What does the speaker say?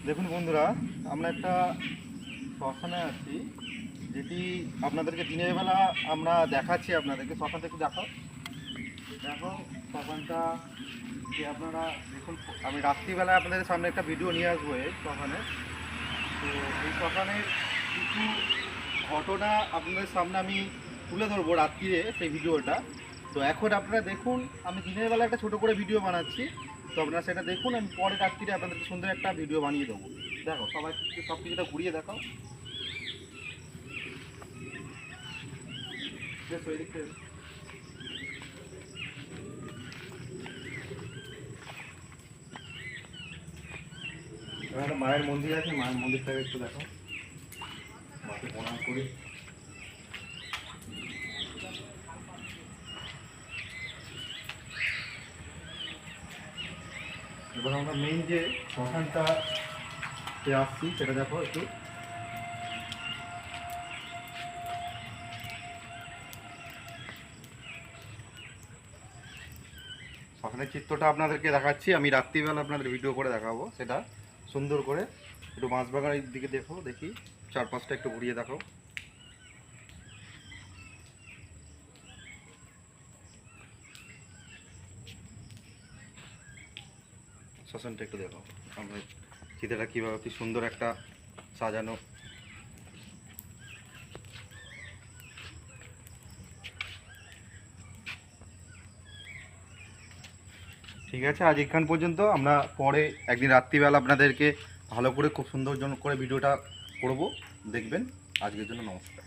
দেখুন বন্ধুরা, আমরা একটা শ্মশানে আছি, যেটি আপনাদেরকে দিনের বেলা আমরা দেখাচ্ছি। আপনাদেরকে শ্মশানটা একটু দেখাও, দেখো শ্মশানটা যে আপনারা দেখুন। আমি রাত্রিবেলা আপনাদের সামনে একটা ভিডিও নিয়ে আসবো এই শ্মশানে। তো এই শ্মশানের কিছু ঘটনা আপনাদের সামনে আমি তুলে ধরবো রাত্রিরে সেই ভিডিওটা। তো এখন আপনারা দেখুন, আমি দিনের বেলা একটা ছোটো করে ভিডিও বানাচ্ছি। তো আপনারা সেটা দেখুন, আমি পরে রাত্রিরে আপনাদেরকে সুন্দর একটা ভিডিও বানিয়ে দেবো। দেখো সবাই সব কিছুটা ঘুরিয়ে দেখাও। বেশ, ওই দিক থেকে এখানে একটা মায়ের মন্দির আছে, মায়ের মন্দিরটাকে একটু দেখো। মাকে প্রণাম করি। এবার আমরা মেইন যে শ্মশানটা আসছি সেটা দেখো একটু। শ্মশানের চিত্রটা আপনাদেরকে দেখাচ্ছি, আমি রাত্রিবেলা আপনাদের ভিডিও করে দেখাবো সেটা সুন্দর করে। একটু মাছবাগানের দিকে দেখো, দেখি চারপাশটা একটু ঘুরিয়ে দেখাও। শ্মশানটা একটু দেখো, আমরা চিত্রটা কীভাবে কি সুন্দর একটা সাজানো। ঠিক আছে, আজ এখান পর্যন্ত। আমরা পরে একদিন রাত্রিবেলা আপনাদেরকে ভালো করে খুব সুন্দর করে ভিডিওটা করব, দেখবেন। আজকের জন্য নমস্কার।